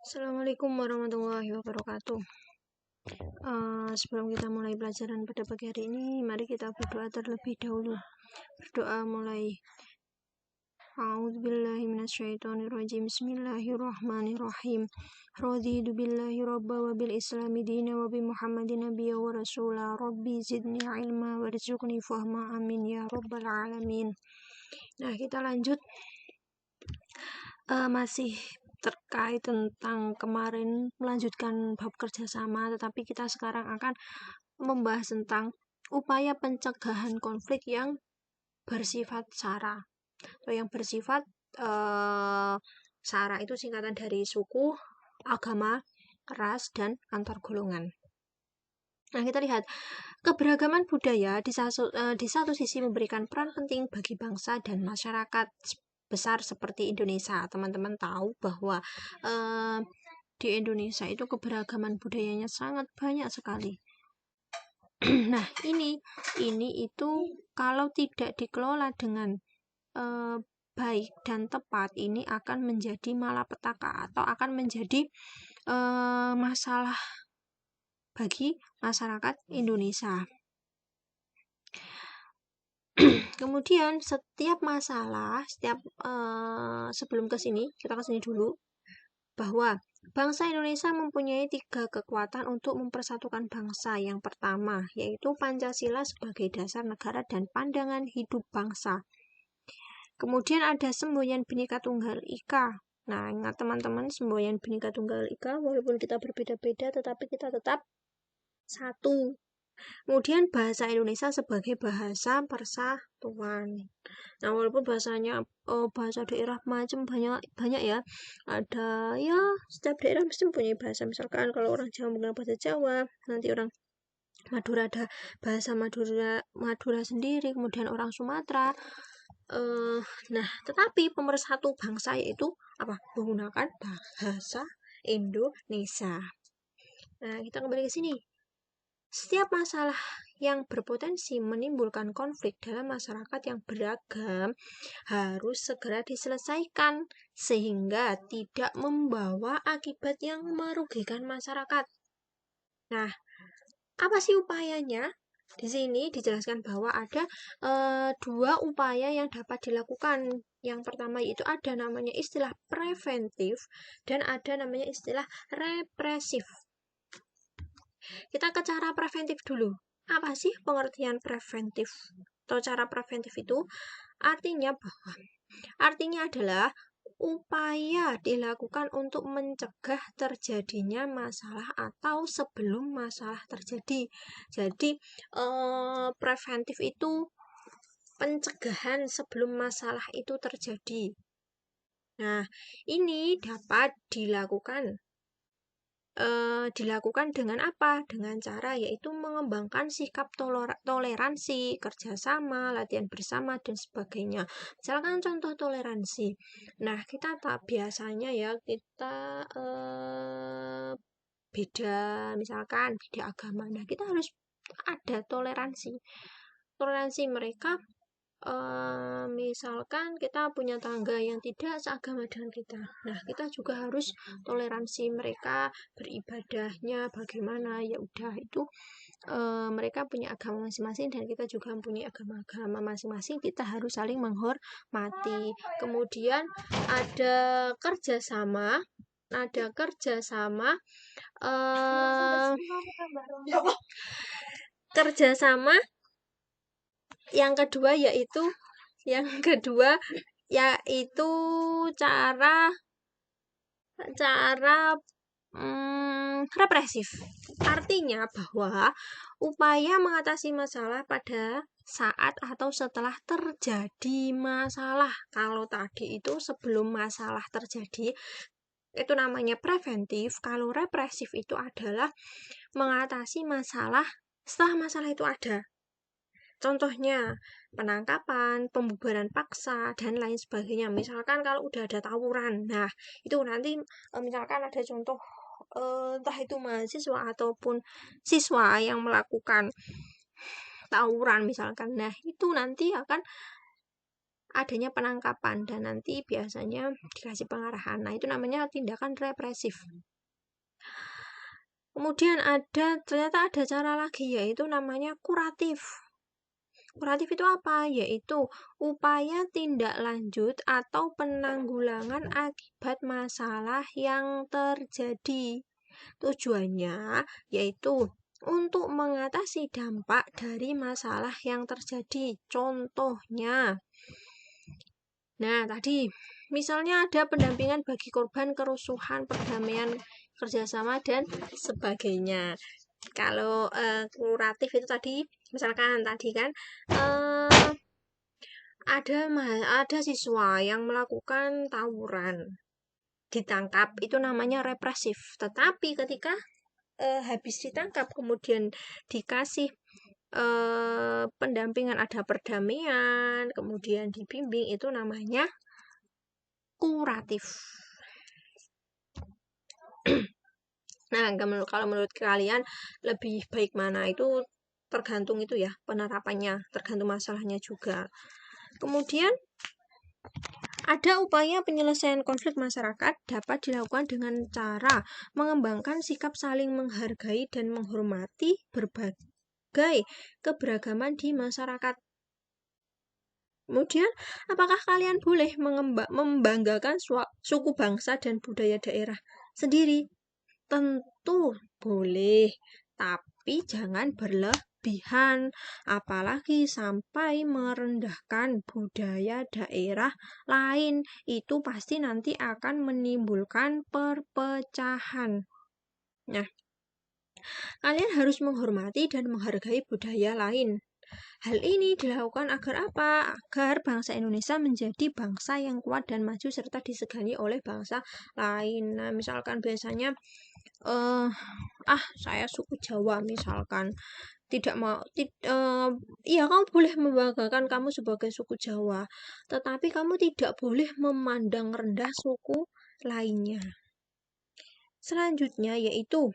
Assalamualaikum warahmatullahi wabarakatuh. Sebelum kita mulai pelajaran pada pagi hari ini, mari kita berdoa terlebih dahulu. Berdoa mulai. A'udzubillahi minasyaitonirrajim. Bismillahirrahmanirrahim. Raditu billahi rabba wa bil islami dina wa bi Muhammadin nabiyya wa rasula. Rabbi zidni ilma warzuqni fahma, amin ya rabbal alamin. Nah, kita lanjut. Masih terkait tentang kemarin melanjutkan bab kerjasama, tetapi kita sekarang akan membahas tentang upaya pencegahan konflik yang bersifat SARA atau yang bersifat SARA itu singkatan dari suku, agama, ras, dan antar golongan. Nah, kita lihat keberagaman budaya di satu sisi memberikan peran penting bagi bangsa dan masyarakat besar seperti Indonesia. Teman-teman tahu bahwa di Indonesia itu keberagaman budayanya sangat banyak sekali. Nah, ini itu kalau tidak dikelola dengan baik dan tepat, ini akan menjadi malapetaka atau akan menjadi masalah bagi masyarakat Indonesia. Kemudian setiap masalah, sebelum ke sini, kita ke sini dulu, bahwa bangsa Indonesia mempunyai 3 kekuatan untuk mempersatukan bangsa. Yang pertama, yaitu Pancasila sebagai dasar negara dan pandangan hidup bangsa. Kemudian ada semboyan Bhinneka Tunggal Ika. Nah, ingat teman-teman, semboyan Bhinneka Tunggal Ika, walaupun kita berbeda-beda, tetapi kita tetap satu. Kemudian bahasa Indonesia sebagai bahasa persatuan. Nah, walaupun bahasanya bahasa daerah macam banyak ya. Ada ya, setiap daerah mesti mempunyai bahasa. Misalkan kalau orang Jawa menggunakan bahasa Jawa, nanti orang Madura ada bahasa Madura sendiri, kemudian orang Sumatera. Nah, tetapi pemersatu bangsa yaitu apa? Menggunakan bahasa Indonesia. Nah, kita kembali ke sini. Setiap masalah yang berpotensi menimbulkan konflik dalam masyarakat yang beragam harus segera diselesaikan sehingga tidak membawa akibat yang merugikan masyarakat. Nah, apa sih upayanya? Di sini dijelaskan bahwa ada 2 upaya yang dapat dilakukan. Yang pertama yaitu ada namanya istilah preventif dan ada namanya istilah represif. Kita ke cara preventif dulu. Apa sih pengertian preventif? Atau cara preventif itu artinya adalah upaya dilakukan untuk mencegah terjadinya masalah atau sebelum masalah terjadi. Jadi preventif itu pencegahan sebelum masalah itu terjadi. Nah, ini dapat dilakukan dengan apa? Dengan cara yaitu mengembangkan sikap toleransi, kerjasama, latihan bersama, dan sebagainya. Misalkan contoh toleransi. Nah, kita tak biasanya ya, kita misalkan beda agama. Nah, kita harus ada toleransi. Toleransi mereka misalkan kita punya tangga yang tidak seagama dengan kita. Nah, kita juga harus toleransi mereka beribadahnya bagaimana. Ya udah, itu mereka punya agama masing-masing dan kita juga mempunyai agama masing-masing. Kita harus saling menghormati. Kemudian ada kerjasama kerjasama yang kedua yaitu cara represif. Artinya bahwa upaya mengatasi masalah pada saat atau setelah terjadi masalah. Kalau tadi itu sebelum masalah terjadi, itu namanya preventif. Kalau represif itu adalah mengatasi masalah setelah masalah itu ada. Contohnya, penangkapan, pembubaran paksa, dan lain sebagainya. Misalkan kalau udah ada tawuran, nah itu nanti misalkan ada contoh entah itu mahasiswa ataupun siswa yang melakukan tawuran misalkan. Nah, itu nanti akan adanya penangkapan dan nanti biasanya dikasih pengarahan. Nah, itu namanya tindakan represif. Kemudian ternyata ada cara lagi, yaitu namanya kuratif. Kuratif itu apa? Yaitu upaya tindak lanjut atau penanggulangan akibat masalah yang terjadi. Tujuannya yaitu untuk mengatasi dampak dari masalah yang terjadi. Contohnya, nah tadi misalnya ada pendampingan bagi korban kerusuhan, perdamaian, kerjasama, dan sebagainya. Kalau kuratif itu tadi, misalkan tadi kan ada siswa yang melakukan tawuran, ditangkap, itu namanya represif. Tetapi ketika habis ditangkap kemudian dikasih pendampingan, ada perdamaian, kemudian dibimbing, itu namanya kuratif. Nah, kalau menurut kalian lebih baik mana? Itu tergantung itu ya, penerapannya, tergantung masalahnya juga. Kemudian ada upaya penyelesaian konflik masyarakat dapat dilakukan dengan cara mengembangkan sikap saling menghargai dan menghormati berbagai keberagaman di masyarakat. Kemudian, apakah kalian boleh membanggakan suku bangsa dan budaya daerah sendiri? Tentu boleh, tapi jangan berlebihan, apalagi sampai merendahkan budaya daerah lain. Itu pasti nanti akan menimbulkan perpecahan. Nah, kalian harus menghormati dan menghargai budaya lain. Hal ini dilakukan agar apa? Agar bangsa Indonesia menjadi bangsa yang kuat dan maju serta disegani oleh bangsa lain. Nah, misalkan biasanya saya suku Jawa misalkan, tidak mau iya, kamu boleh membanggakan kamu sebagai suku Jawa, tetapi kamu tidak boleh memandang rendah suku lainnya. Selanjutnya yaitu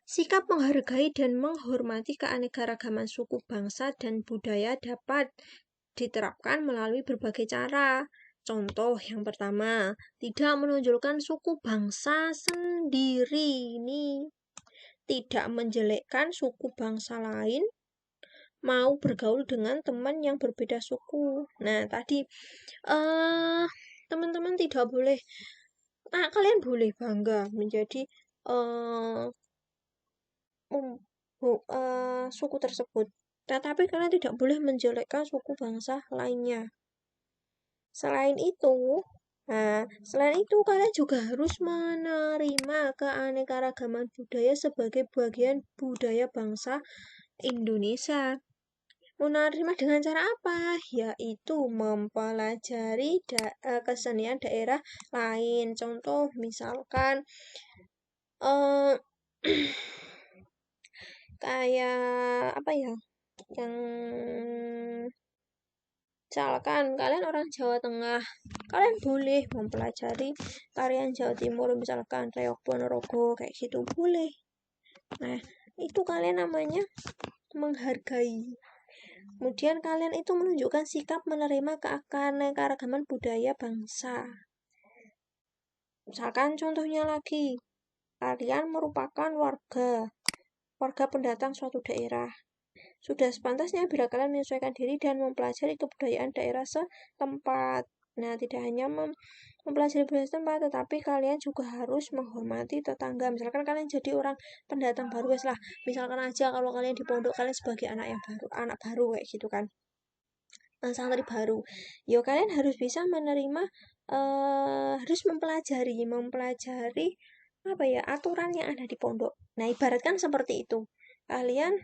sikap menghargai dan menghormati keanekaragaman suku, bangsa, dan budaya dapat diterapkan melalui berbagai cara. Contoh yang pertama, tidak menonjolkan suku bangsa sendiri. Ini tidak menjelekkan suku bangsa lain, mau bergaul dengan teman yang berbeda suku. Nah, tadi teman-teman tidak boleh, kalian boleh bangga menjadi suku tersebut, tetapi kalian tidak boleh menjelekkan suku bangsa lainnya. Selain itu, kalian juga harus menerima keanekaragaman budaya sebagai bagian budaya bangsa Indonesia. Menerima dengan cara apa? Yaitu mempelajari kesenian daerah lain. Contoh misalkan kayak apa ya? Yang misalkan kalian orang Jawa Tengah, kalian boleh mempelajari tarian Jawa Timur, misalkan Reok Ponorogo, kayak gitu boleh. Nah, itu kalian namanya menghargai. Kemudian kalian itu menunjukkan sikap menerima keanekaragaman budaya bangsa. Misalkan contohnya lagi, kalian merupakan warga pendatang suatu daerah. Sudah sepantasnya bila kalian menyesuaikan diri dan mempelajari kebudayaan daerah setempat. Nah, tidak hanya mempelajari budaya setempat, tetapi kalian juga harus menghormati tetangga. Misalkan kalian jadi orang pendatang baru, lah. Misalkan aja kalau kalian di pondok, kalian sebagai anak baru kayak gitu kan, santri baru. Yo, kalian harus bisa menerima, harus mempelajari apa ya, aturan yang ada di pondok. Nah, ibaratkan seperti itu. Kalian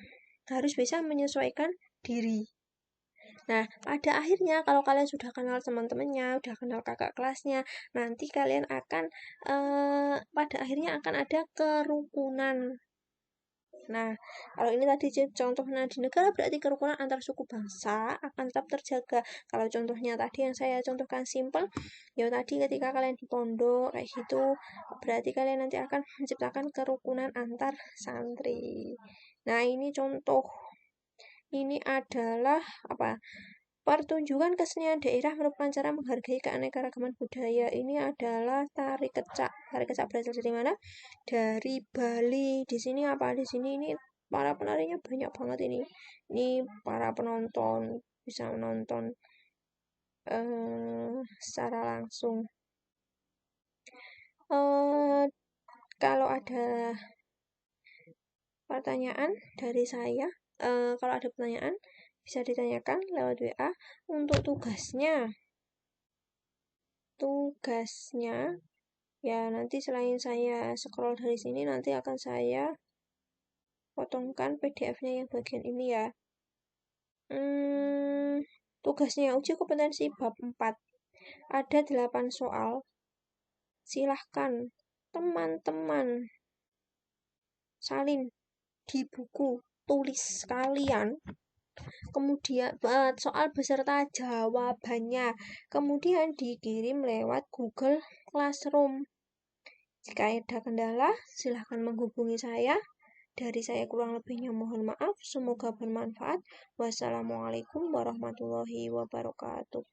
harus bisa menyesuaikan diri. Nah, pada akhirnya kalau kalian sudah kenal teman-temannya, sudah kenal kakak kelasnya, nanti kalian akan pada akhirnya akan ada kerukunan. Nah, kalau ini tadi contohnya di negara, berarti kerukunan antar suku bangsa akan tetap terjaga. Kalau contohnya tadi yang saya contohkan simpel, ya tadi ketika kalian di pondok kayak gitu, berarti kalian nanti akan menciptakan kerukunan antar santri. Nah, ini contoh. Ini adalah Pertunjukan kesenian daerah merupakan cara menghargai keanekaragaman budaya. Ini adalah tari kecak. Tari kecak berasal dari mana? Dari Bali. Di sini apa? Di sini ini para penarinya banyak banget ini. Ini para penonton bisa menonton secara langsung. Kalau ada pertanyaan dari saya, kalau ada pertanyaan bisa ditanyakan lewat WA. Untuk tugasnya ya nanti selain saya scroll dari sini nanti akan saya potongkan PDF-nya yang bagian ini ya. Tugasnya uji kompetensi bab 4 ada 8 soal. Silahkan teman-teman salin di buku tulis kalian, kemudian soal beserta jawabannya, kemudian dikirim lewat Google Classroom. Jika ada kendala, silahkan menghubungi saya. Dari saya kurang lebihnya mohon maaf. Semoga bermanfaat. Wassalamualaikum warahmatullahi wabarakatuh.